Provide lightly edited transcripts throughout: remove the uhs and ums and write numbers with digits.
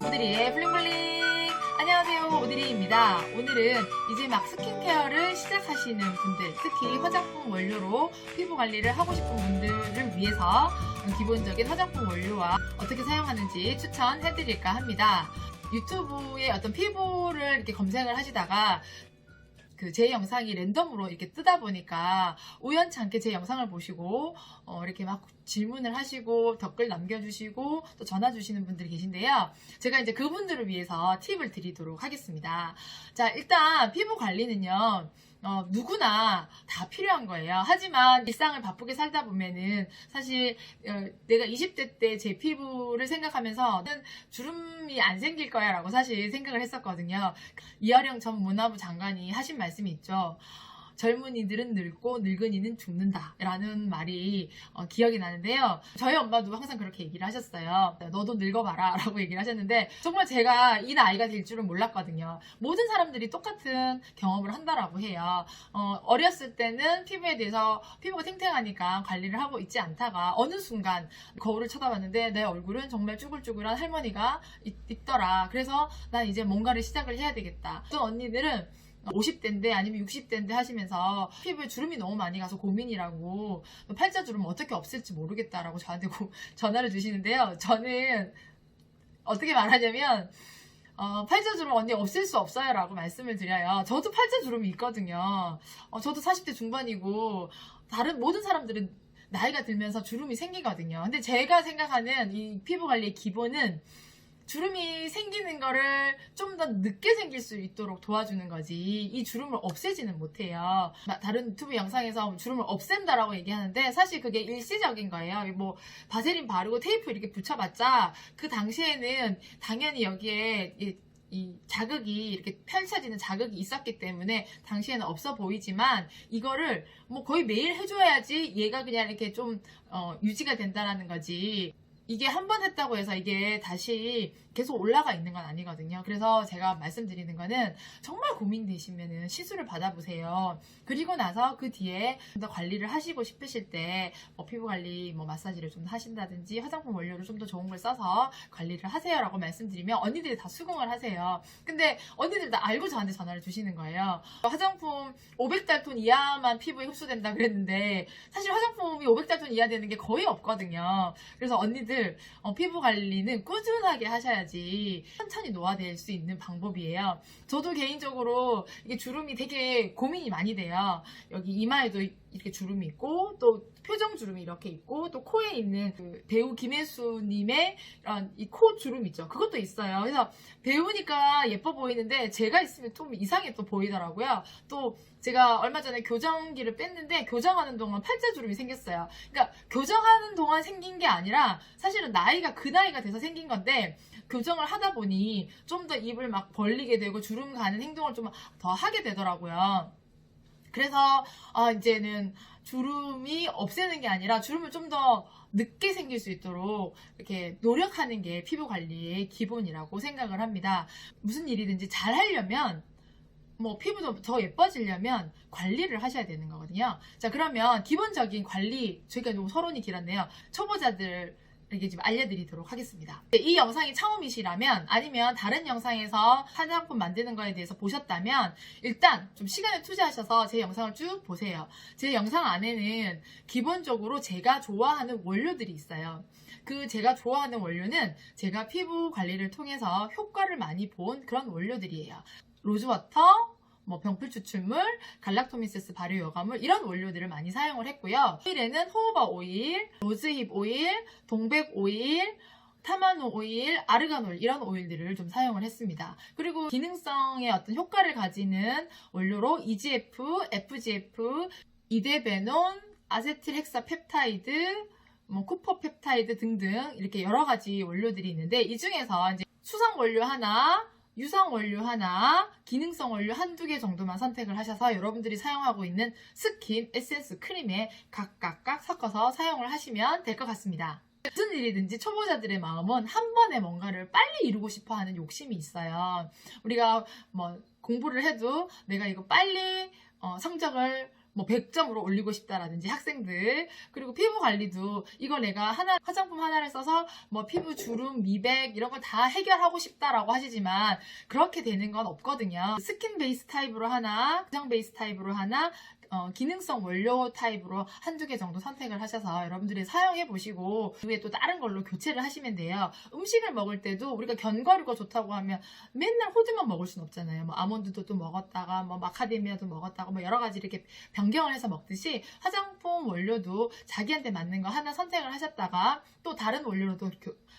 오드리의 블링블링. 안녕하세요, 오드리입니다. 오늘은 이제 막 스킨케어를 시작하시는 분들, 특히 화장품 원료로 피부 관리를 하고 싶은 분들을 위해서 기본적인 화장품 원료와 어떻게 사용하는지 추천해드릴까 합니다. 유튜브에 어떤 피부를 이렇게 검색을 하시다가 제 영상이 랜덤으로 이렇게 뜨다 보니까 우연치 않게 제 영상을 보시고 이렇게 막 질문을 하시고 댓글 남겨주시고 또 전화 주시는 분들이 계신데요. 제가 이제 그분들을 위해서 팁을 드리도록 하겠습니다. 자, 일단 피부 관리는요. 누구나 다 필요한 거예요. 하지만 일상을 바쁘게 살다 보면은 사실 내가 20대 때 제 피부를 생각하면서 주름이 안 생길 거야 라고 사실 생각을 했었거든요. 이하령 전 문화부 장관이 하신 말씀이 있죠. 젊은이들은 늙고 늙은이는 죽는다 라는 말이 기억이 나는데요. 저희 엄마도 항상 그렇게 얘기를 하셨어요. 너도 늙어봐라 라고 얘기를 하셨는데 정말 제가 이 나이가 될 줄은 몰랐거든요. 모든 사람들이 똑같은 경험을 한다라고 해요. 어렸을 때는 피부에 대해서 피부가 탱탱하니까 관리를 하고 있지 않다가 어느 순간 거울을 쳐다봤는데 내 얼굴은 정말 쭈글쭈글한 할머니가 있더라. 그래서 난 이제 뭔가를 시작을 해야 되겠다. 또 언니들은 50대인데 아니면 60대인데 하시면서 피부에 주름이 너무 많이 가서 고민이라고 팔자주름 어떻게 없앨지 모르겠다라고 저한테 전화를 주시는데요. 저는 어떻게 말하냐면 팔자주름 언니 없앨 수 없어요 라고 말씀을 드려요. 저도 팔자주름이 있거든요. 저도 40대 중반이고 다른 모든 사람들은 나이가 들면서 주름이 생기거든요. 근데 제가 생각하는 이 피부 관리의 기본은 주름이 생기는 거를 좀 더 늦게 생길 수 있도록 도와주는 거지 이 주름을 없애지는 못해요. 다른 유튜브 영상에서 주름을 없앤다라고 얘기하는데 사실 그게 일시적인 거예요. 뭐 바세린 바르고 테이프 이렇게 붙여봤자 그 당시에는 당연히 여기에 이 자극이 이렇게 펼쳐지는 자극이 있었기 때문에 당시에는 없어 보이지만 이거를 뭐 거의 매일 해줘야지 얘가 그냥 이렇게 좀 유지가 된다라는 거지. 이게 한 번 했다고 해서 이게 다시 계속 올라가 있는 건 아니거든요. 그래서 제가 말씀드리는 거는 정말 고민되시면은 시술을 받아보세요. 그리고 나서 그 뒤에 좀 더 관리를 하시고 싶으실 때 피부 관리 마사지를 좀 하신다든지 화장품 원료를 좀 더 좋은 걸 써서 관리를 하세요라고 말씀드리면 언니들이 다 수긍을 하세요. 근데 언니들 다 알고 저한테 전화를 주시는 거예요. 화장품 500달톤 이하만 피부에 흡수된다 그랬는데 사실 화장품이 500달톤 이하 되는 게 거의 없거든요. 그래서 언니들 피부 관리는 꾸준하게 하셔야지 천천히 노화될 수 있는 방법이에요. 저도 개인적으로 이게 주름이 되게 고민이 많이 돼요. 여기 이마에도 이렇게 주름이 있고 또 표정 주름이 이렇게 있고 또 코에 있는 그 배우 김혜수님의 이런 이 코 주름 있죠. 그것도 있어요. 그래서 배우니까 예뻐 보이는데 제가 있으면 좀 이상해 또 보이더라고요. 또 제가 얼마 전에 교정기를 뺐는데 교정하는 동안 팔자 주름이 생겼어요. 그러니까 교정하는 동안 생긴 게 아니라 사실은 나이가 그 나이가 돼서 생긴 건데 교정을 하다 보니 좀 더 입을 막 벌리게 되고 주름 가는 행동을 좀 더 하게 되더라고요. 그래서 이제는 주름이 없애는 게 아니라 주름을 좀 더 늦게 생길 수 있도록 이렇게 노력하는 게 피부 관리의 기본이라고 생각을 합니다. 무슨 일이든지 잘 하려면 피부도 더 예뻐지려면 관리를 하셔야 되는 거거든요. 자, 그러면 기본적인 관리, 저희가 너무 서론이 길었네요. 초보자들 이렇게 좀 알려드리도록 하겠습니다. 이 영상이 처음이시라면 아니면 다른 영상에서 화장품 만드는 거에 대해서 보셨다면 일단 좀 시간을 투자하셔서 제 영상을 쭉 보세요. 제 영상 안에는 기본적으로 제가 좋아하는 원료들이 있어요. 제가 좋아하는 원료는 제가 피부 관리를 통해서 효과를 많이 본 그런 원료들이에요. 로즈워터, 병풀 추출물, 갈락토미세스 발효 여과물 이런 원료들을 많이 사용을 했고요. 오일에는 호호바 오일, 로즈힙 오일, 동백 오일, 타마노 오일, 아르간 오일 이런 오일들을 좀 사용을 했습니다. 그리고 기능성의 어떤 효과를 가지는 원료로 EGF, FGF, 이데베논, 아세틸 헥사 펩타이드, 쿠퍼펩타이드 등등 이렇게 여러 가지 원료들이 있는데 이 중에서 이제 수성 원료 하나, 유성 원료 하나, 기능성 원료 한두 개 정도만 선택을 하셔서 여러분들이 사용하고 있는 스킨, 에센스, 크림에 각각 섞어서 사용을 하시면 될 것 같습니다. 무슨 일이든지 초보자들의 마음은 한 번에 뭔가를 빨리 이루고 싶어 하는 욕심이 있어요. 우리가 공부를 해도 내가 이거 빨리 성적을 뭐 100점으로 올리고 싶다라든지 학생들, 그리고 피부 관리도 이거 내가 화장품 하나를 써서 뭐 피부 주름, 미백 이런 걸 다 해결하고 싶다라고 하시지만 그렇게 되는 건 없거든요. 스킨 베이스 타입으로 하나, 화장 베이스 타입으로 하나, 기능성 원료 타입으로 한두 개 정도 선택을 하셔서 여러분들이 사용해 보시고 그 후에 또 다른 걸로 교체를 하시면 돼요. 음식을 먹을 때도 우리가 견과류가 좋다고 하면 맨날 호두만 먹을 순 없잖아요. 뭐 아몬드도 또 먹었다가 뭐 마카데미아도 먹었다가 뭐 여러 가지 이렇게 변경을 해서 먹듯이 화장품 원료도 자기한테 맞는 거 하나 선택을 하셨다가 또 다른 원료로도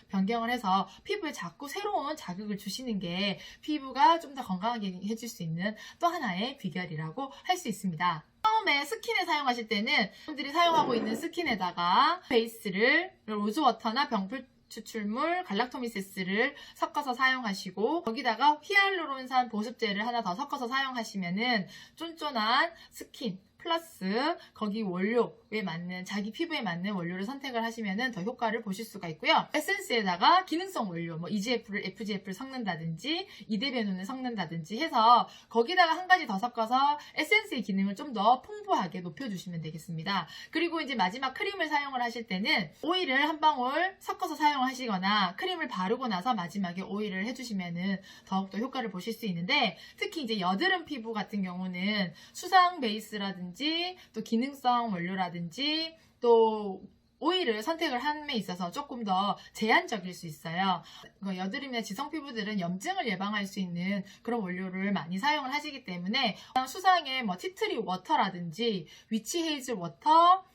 변경을 해서 피부에 자꾸 새로운 자극을 주시는 게 피부가 좀 더 건강하게 해줄 수 있는 또 하나의 비결이라고 할 수 있습니다. 처음에 스킨에 사용하실 때는 여러분들이 사용하고 있는 스킨에다가 베이스를 로즈워터나 병풀 추출물, 갈락토미세스를 섞어서 사용하시고 거기다가 히알루론산 보습제를 하나 더 섞어서 사용하시면은 쫀쫀한 스킨 플러스 거기 원료에 맞는 자기 피부에 맞는 원료를 선택을 하시면은 더 효과를 보실 수가 있고요. 에센스에다가 기능성 원료 뭐 EGF를 FGF를 섞는다든지 이데베논을 섞는다든지 해서 거기다가 한 가지 더 섞어서 에센스의 기능을 좀 더 풍부하게 높여주시면 되겠습니다. 그리고 이제 마지막 크림을 사용을 하실 때는 오일을 한 방울 섞어서 사용하시거나 크림을 바르고 나서 마지막에 오일을 해주시면은 더욱더 효과를 보실 수 있는데 특히 이제 여드름 피부 같은 경우는 수상 베이스라든지 또 기능성 원료라든지 또 오일을 선택을 함에 있어서 조금 더 제한적일 수 있어요. 여드름이나 지성 피부들은 염증을 예방할 수 있는 그런 원료를 많이 사용을 하시기 때문에 수상의 뭐 티트리 워터라든지 위치 헤이즐 워터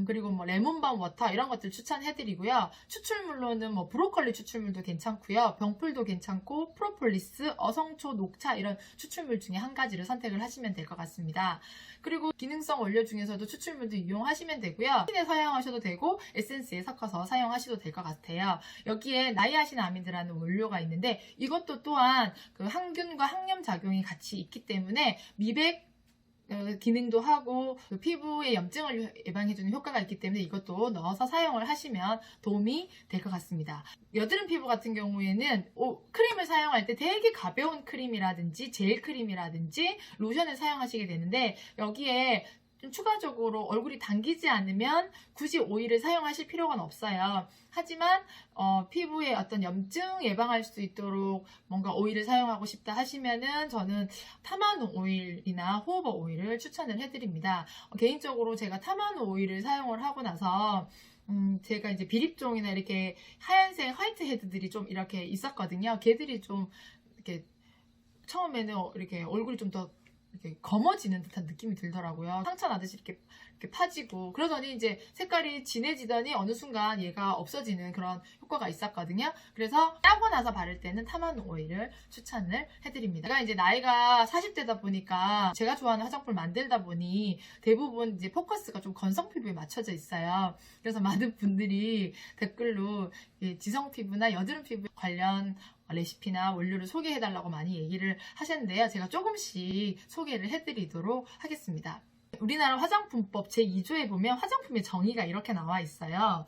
그리고 뭐 레몬밤 워터 이런 것들 추천해드리고요. 추출물로는 뭐 브로콜리 추출물도 괜찮고요. 병풀도 괜찮고 프로폴리스, 어성초, 녹차 이런 추출물 중에 한 가지를 선택을 하시면 될 것 같습니다. 그리고 기능성 원료 중에서도 추출물도 이용하시면 되고요. 스킨에 사용하셔도 되고 에센스에 섞어서 사용하셔도 될 것 같아요. 여기에 나이아신아미드라는 원료가 있는데 이것도 또한 그 항균과 항염 작용이 같이 있기 때문에 미백 기능도 하고 피부의 염증을 예방해주는 효과가 있기 때문에 이것도 넣어서 사용을 하시면 도움이 될 것 같습니다. 여드름 피부 같은 경우에는 크림을 사용할 때 되게 가벼운 크림이라든지 젤 크림이라든지 로션을 사용하시게 되는데 여기에 좀 추가적으로 얼굴이 당기지 않으면 굳이 오일을 사용하실 필요가 없어요. 하지만 피부에 어떤 염증 예방할 수 있도록 뭔가 오일을 사용하고 싶다 하시면은 저는 타마누 오일이나 호호바 오일을 추천을 해드립니다. 개인적으로 제가 타마누 오일을 사용을 하고 나서 제가 이제 비립종이나 이렇게 하얀색 화이트 헤드들이 좀 이렇게 있었거든요. 걔들이 좀 이렇게 처음에는 이렇게 얼굴이 좀 더 이렇게 검어지는 듯한 느낌이 들더라고요. 상처 나듯이 이렇게 파지고 그러더니 이제 색깔이 진해지더니 어느 순간 얘가 없어지는 그런 효과가 있었거든요. 그래서 따고 나서 바를 때는 타마누 오일을 추천을 해드립니다. 제가 이제 나이가 40대다 보니까 제가 좋아하는 화장품을 만들다 보니 대부분 이제 포커스가 좀 건성 피부에 맞춰져 있어요. 그래서 많은 분들이 댓글로 지성 피부나 여드름 피부 관련 레시피나 원료를 소개해달라고 많이 얘기를 하셨는데요. 제가 조금씩 소개를 해드리도록 하겠습니다. 우리나라 화장품법 제2조에 보면 화장품의 정의가 이렇게 나와 있어요.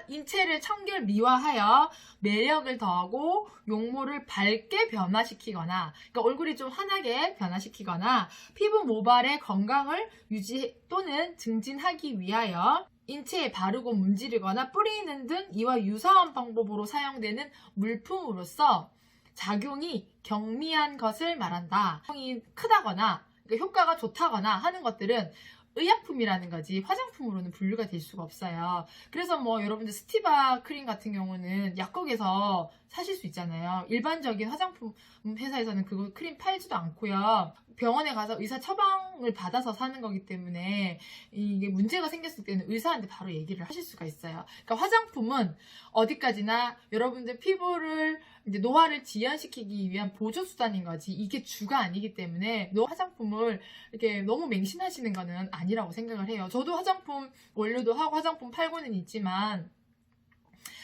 인체를 청결 미화하여 매력을 더하고 용모를 밝게 변화시키거나 그러니까 얼굴이 좀 환하게 변화시키거나 피부 모발의 건강을 유지 또는 증진하기 위하여 인체에 바르고 문지르거나 뿌리는 등 이와 유사한 방법으로 사용되는 물품으로서 작용이 경미한 것을 말한다. 작용이 크다거나 효과가 좋다거나 하는 것들은 의약품이라는 거지 화장품으로는 분류가 될 수가 없어요. 그래서 뭐 여러분들 스티바 크림 같은 경우는 약국에서 사실 수 있잖아요. 일반적인 화장품 회사에서는 그거 크림 팔지도 않고요. 병원에 가서 의사 처방을 받아서 사는 거기 때문에 이게 문제가 생겼을 때는 의사한테 바로 얘기를 하실 수가 있어요. 그러니까 화장품은 어디까지나 여러분들 피부를 이제 노화를 지연시키기 위한 보조수단인 거지 이게 주가 아니기 때문에 화장품을 이렇게 너무 맹신하시는 거는 아니라고 생각을 해요. 저도 화장품 원료도 하고 화장품 팔고는 있지만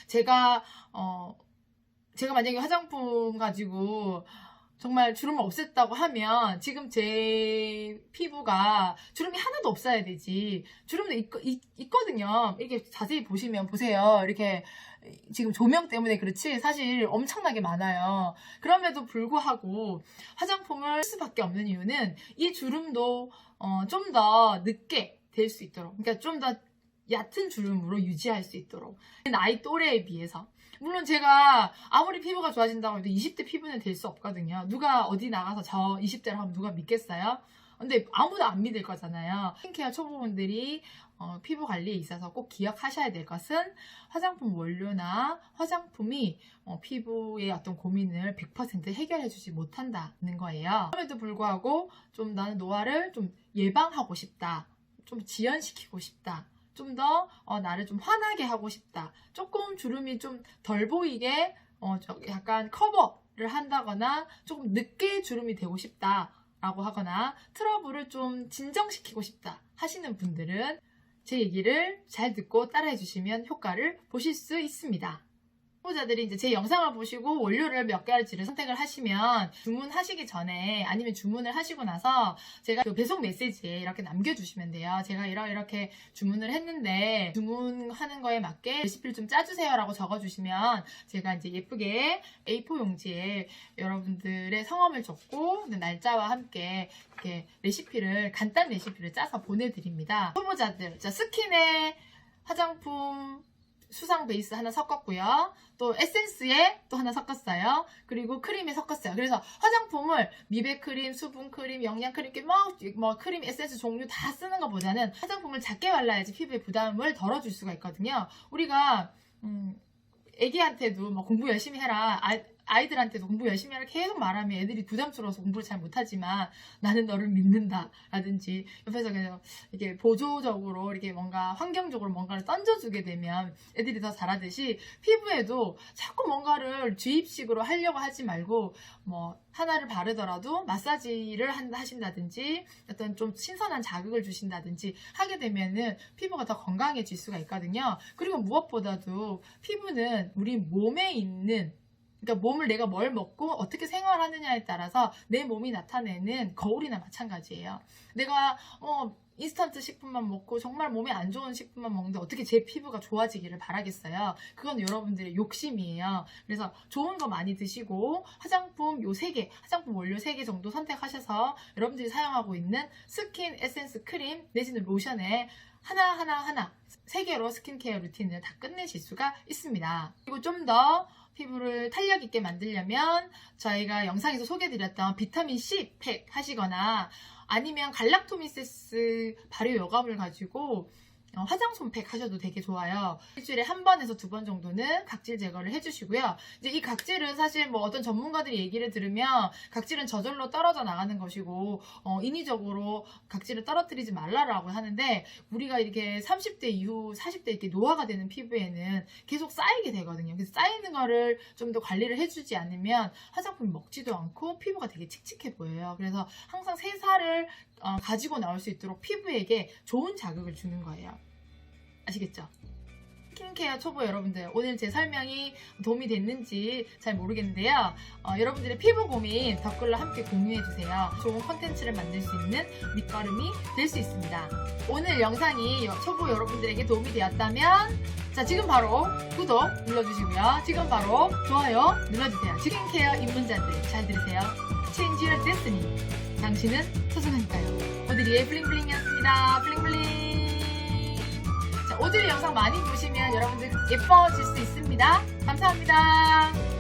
제가 만약에 화장품 가지고 정말 주름을 없앴다고 하면 지금 제 피부가 주름이 하나도 없어야 되지. 주름도 있거든요. 이렇게 자세히 보시면 보세요. 이렇게 지금 조명 때문에 그렇지 사실 엄청나게 많아요. 그럼에도 불구하고 화장품을 쓸 수밖에 없는 이유는 이 주름도 좀 더 늦게 될 수 있도록, 그러니까 좀 더 얕은 주름으로 유지할 수 있도록, 나이 또래에 비해서. 물론 제가 아무리 피부가 좋아진다고 해도 20대 피부는 될 수 없거든요. 누가 어디 나가서 저 20대를 하면 누가 믿겠어요? 근데 아무도 안 믿을 거잖아요. 스킨케어 초보분들이 피부 관리에 있어서 꼭 기억하셔야 될 것은 화장품 원료나 화장품이 피부의 어떤 고민을 100% 해결해 주지 못한다는 거예요. 그럼에도 불구하고 좀 나는 노화를 좀 예방하고 싶다, 좀 지연시키고 싶다, 좀 더 나를 좀 환하게 하고 싶다, 조금 주름이 좀 덜 보이게 약간 커버를 한다거나 조금 늦게 주름이 되고 싶다 라고 하거나 트러블을 좀 진정시키고 싶다 하시는 분들은 제 얘기를 잘 듣고 따라해 주시면 효과를 보실 수 있습니다. 초보자들이 이제 제 영상을 보시고 원료를 몇 가지를 선택을 하시면 주문하시기 전에 아니면 주문을 하시고 나서 제가 그 배송 메시지에 이렇게 남겨주시면 돼요. 제가 이렇게 주문을 했는데 주문하는 거에 맞게 레시피를 좀 짜주세요 라고 적어주시면 제가 이제 예쁘게 A4 용지에 여러분들의 성함을 적고 날짜와 함께 이렇게 간단 레시피를 짜서 보내드립니다. 초보자들, 스킨에 화장품 수상 베이스 하나 섞었고요. 또 에센스에 또 하나 섞었어요. 그리고 크림에 섞었어요. 그래서 화장품을 미백 크림, 수분 크림, 영양 크림, 이렇게 뭐 크림, 에센스 종류 다 쓰는 것보다는 화장품을 작게 발라야지 피부에 부담을 덜어줄 수가 있거든요. 우리가 애기한테도 뭐 공부 열심히 해라, 아이들한테도 공부 열심히 하라 계속 말하면 애들이 부담스러워서 공부를 잘 못하지만 나는 너를 믿는다 라든지 옆에서 그냥 이렇게 보조적으로 이렇게 뭔가 환경적으로 뭔가를 던져주게 되면 애들이 더 잘하듯이 피부에도 자꾸 뭔가를 주입식으로 하려고 하지 말고 뭐 하나를 바르더라도 마사지를 하신다든지 어떤 좀 신선한 자극을 주신다든지 하게 되면은 피부가 더 건강해질 수가 있거든요. 그리고 무엇보다도 피부는 우리 몸에 있는, 그러니까 몸을 내가 뭘 먹고 어떻게 생활하느냐에 따라서 내 몸이 나타내는 거울이나 마찬가지예요. 내가 인스턴트 식품만 먹고 정말 몸에 안 좋은 식품만 먹는데 어떻게 제 피부가 좋아지기를 바라겠어요. 그건 여러분들의 욕심이에요. 그래서 좋은 거 많이 드시고 화장품 요 3개, 화장품 원료 3개 정도 선택하셔서 여러분들이 사용하고 있는 스킨 에센스 크림 내지는 로션에 하나 3개로 스킨케어 루틴을 다 끝내실 수가 있습니다. 그리고 좀 더 피부를 탄력 있게 만들려면 저희가 영상에서 소개해드렸던 비타민C 팩 하시거나 아니면 갈락토미세스 발효 여과물 가지고 화장솜 팩 하셔도 되게 좋아요. 일주일에 한 번에서 2번 정도는 각질 제거를 해주시고요. 이제 이 각질은 사실 뭐 어떤 전문가들이 얘기를 들으면 각질은 저절로 떨어져 나가는 것이고 인위적으로 각질을 떨어뜨리지 말라라고 하는데 우리가 이렇게 30대 이후 40대 이렇게 노화가 되는 피부에는 계속 쌓이게 되거든요. 그래서 쌓이는 거를 좀 더 관리를 해주지 않으면 화장품이 먹지도 않고 피부가 되게 칙칙해 보여요. 그래서 항상 새살을 가지고 나올 수 있도록 피부에게 좋은 자극을 주는 거예요. 아시겠죠? 스킨케어 초보 여러분들, 오늘 제 설명이 도움이 됐는지 잘 모르겠는데요. 여러분들의 피부 고민 댓글로 함께 공유해주세요. 좋은 콘텐츠를 만들 수 있는 밑거름이 될 수 있습니다. 오늘 영상이 초보 여러분들에게 도움이 되었다면 자, 지금 바로 구독 눌러주시고요. 지금 바로 좋아요 눌러주세요. 스킨케어 입문자들 잘 들으세요. Change your destiny. 당신은 소중하니까요. 오드리의 블링블링이었습니다. 블링블링. 자, 오드리 영상 많이 보시면 여러분들 예뻐질 수 있습니다. 감사합니다.